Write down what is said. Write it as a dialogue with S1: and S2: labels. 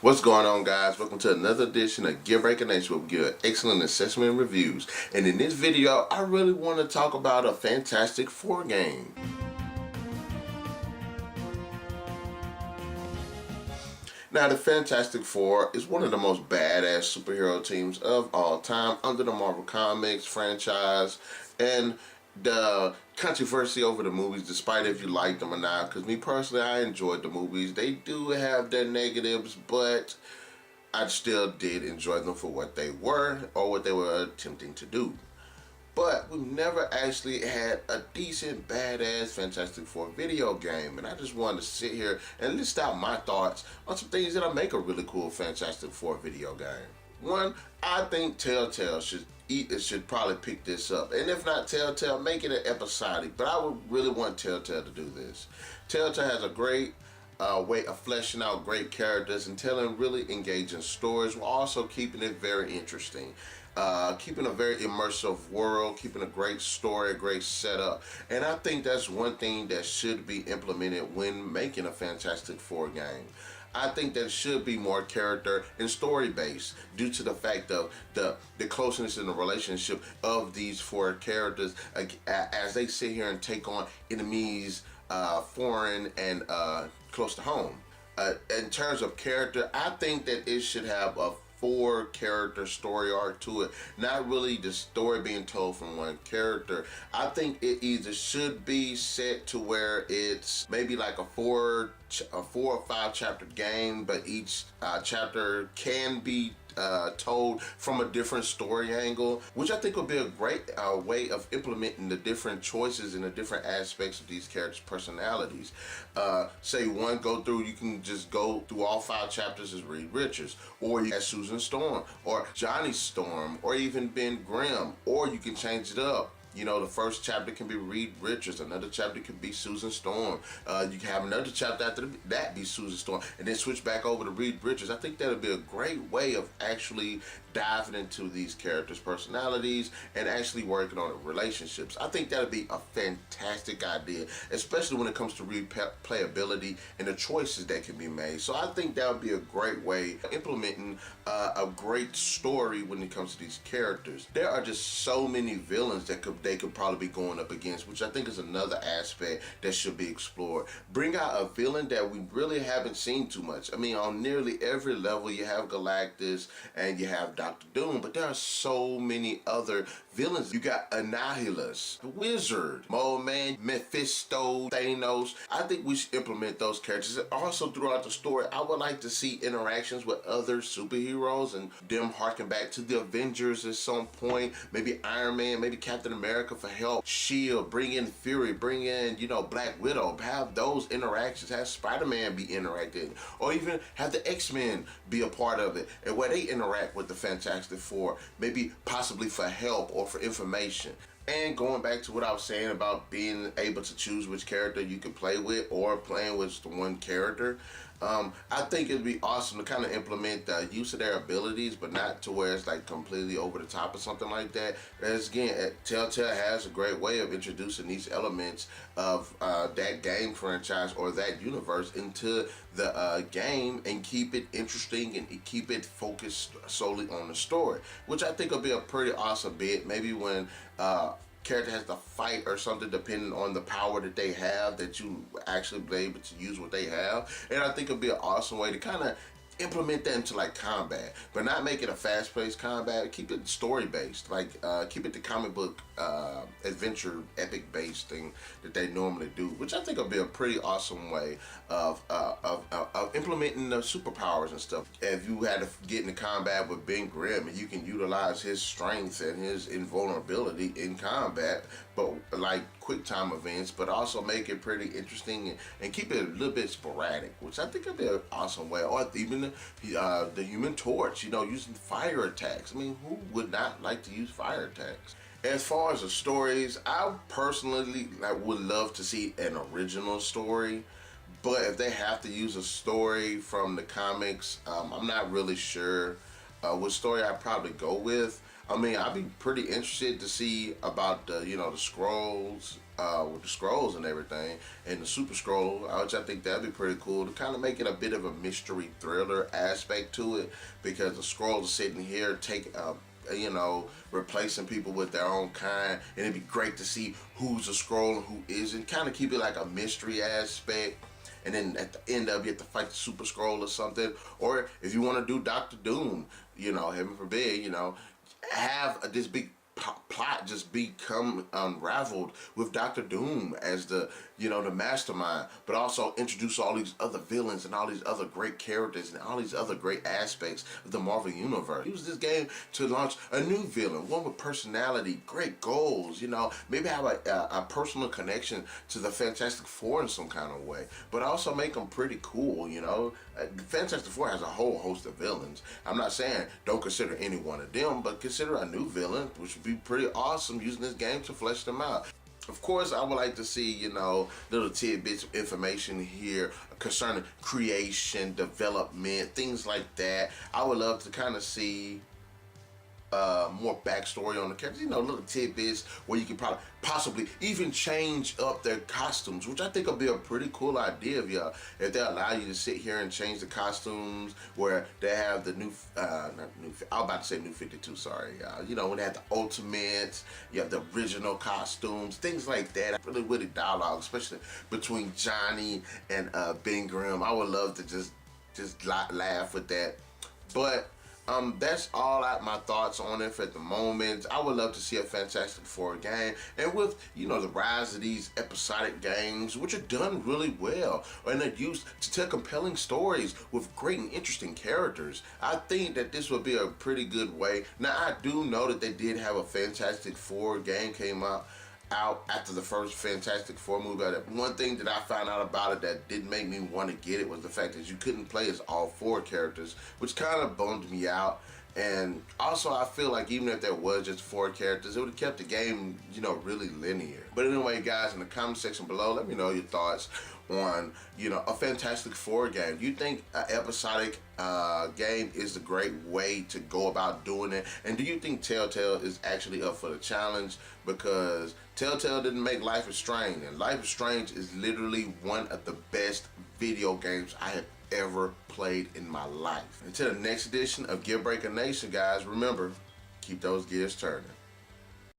S1: What's going on, guys? Welcome to another edition of GEARBreakerNation, where we give excellent assessment and reviews. And in this video, I really want to talk about a Fantastic Four game. Now, the Fantastic Four is one of the most badass superhero teams of all time under the Marvel Comics franchise, and the controversy over the movies, despite if you like them or not, because me personally, I enjoyed the movies. They do have their negatives, but I still did enjoy them for what they were or what they were attempting to do. But we've never actually had a decent, badass Fantastic Four video game. And I just wanted to sit here and list out my thoughts on some things that'll make a really cool Fantastic Four video game. One, I think Telltale should probably pick this up. And if not Telltale, make it an episodic. But I would really want Telltale to do this. Telltale has a great way of fleshing out great characters and telling really engaging stories, while also keeping it very interesting. Keeping a very immersive world, keeping a great story, a great setup. And I think that's one thing that should be implemented when making a Fantastic Four game. I think that it should be more character and story based, due to the fact of the closeness in the relationship of these four characters as they sit here and take on enemies foreign and close to home. In terms of character, I think that it should have a four-character story arc to it, not really the story being told from one character. I think it either should be set to where it's maybe like a four or five chapter game, but each chapter can be told from a different story angle, which I think would be a great way of implementing the different choices and the different aspects of these characters' personalities. Say one go through, you can just go through all five chapters as Reed Richards, or you as Susan Storm, or Johnny Storm, or even Ben Grimm, or you can change it up. You know, the first chapter can be Reed Richards, another chapter can be Susan Storm. You can have another chapter after that be Susan Storm, and then switch back over to Reed Richards. I think that would be a great way of actually diving into these characters' personalities and actually working on relationships. I think that would be a fantastic idea, especially when it comes to replayability and the choices that can be made. So I think that would be a great way of implementing a great story when it comes to these characters. There are just so many villains that they could probably be going up against, which I think is another aspect that should be explored. Bring out a villain that we really haven't seen too much. I mean, on nearly every level, you have Galactus and you have Dr. Doom, but there are so many other villains. You got Annihilus, the Wizard, Mole Man, Mephisto, Thanos. I think we should implement those characters. And also throughout the story, I would like to see interactions with other superheroes and them harken back to the Avengers at some point. Maybe Iron Man, maybe Captain America for help. Shield, bring in Fury, bring in, Black Widow. Have those interactions. Have Spider-Man be interacted, or even have the X-Men be a part of it, and where they interact with the Fantastic Four, maybe possibly for help or for information. And going back to what I was saying about being able to choose which character you can play with, or playing with the one character, I think it'd be awesome to kind of implement the use of their abilities, but not to where it's like completely over the top or something like that. As again, Telltale has a great way of introducing these elements of that game franchise or that universe into the game, and keep it interesting and keep it focused solely on the story, which I think will be a pretty awesome bit. Maybe when character has to fight or something, depending on the power that they have, that you actually be able to use what they have. And I think it'd be an awesome way to kind of implement that into like combat, but not make it a fast-paced combat. Keep it story-based, like keep it the comic book adventure epic based thing that they normally do, which I think will be a pretty awesome way of implementing the superpowers and stuff. If you had to get into combat with Ben Grimm, and you can utilize his strength and his invulnerability in combat, but like quick time events, but also make it pretty interesting and keep it a little bit sporadic, which I think would be an awesome way. Or even the Human Torch, using fire attacks. I mean, who would not like to use fire attacks? As far as the stories, I personally would love to see an original story, but if they have to use a story from the comics, I'm not really sure what story I'd probably go with. I mean, I'd be pretty interested to see about the, the scrolls, with the scrolls and everything, and the super scroll, which I think that'd be pretty cool to kind of make it a bit of a mystery thriller aspect to it, because the scrolls are sitting here replacing people with their own kind, and it'd be great to see who's a scroll and who isn't. Kind of keep it like a mystery aspect. And then at the end of it, you have to fight the Super Scroll or something. Or if you want to do Doctor Doom, heaven forbid, have this big plot just become unraveled with Doctor Doom as the mastermind, but also introduce all these other villains and all these other great characters and all these other great aspects of the Marvel Universe. Use this game to launch a new villain, one with personality, great goals, maybe have a personal connection to the Fantastic Four in some kind of way, but also make them pretty cool, Fantastic Four has a whole host of villains. I'm not saying don't consider any one of them, but consider a new villain, which would be pretty awesome using this game to flesh them out. Of course, I would like to see, little tidbits of information here concerning creation, development, things like that. I would love to kind of see more backstory on the characters, little tidbits where you can possibly even change up their costumes, which I think will be a pretty cool idea if they allow you to sit here and change the costumes, where they have the new, I was about to say New 52, sorry, when they have the Ultimates, you have the original costumes, things like that. Really witty dialogue, especially between Johnny and Ben Grimm. I would love to just laugh with that. But that's all my thoughts on it at the moment. I would love to see a Fantastic Four game, and with the rise of these episodic games, which are done really well, and they're used to tell compelling stories with great and interesting characters. I think that this would be a pretty good way. Now, I do know that they did have a Fantastic Four game came out after the first Fantastic Four movie. One thing that I found out about it that didn't make me want to get it was the fact that you couldn't play as all four characters, which kind of bummed me out. And also, I feel like even if there was just four characters, it would have kept the game, really linear. But anyway, guys, in the comment section below, let me know your thoughts on, a Fantastic Four game. Do you think an episodic game is a great way to go about doing it? And do you think Telltale is actually up for the challenge? Because Telltale didn't make Life is Strange, and Life is Strange is literally one of the best video games I have ever played in my life. Until the next edition of GEARBreakerNation, guys, remember, keep those gears turning.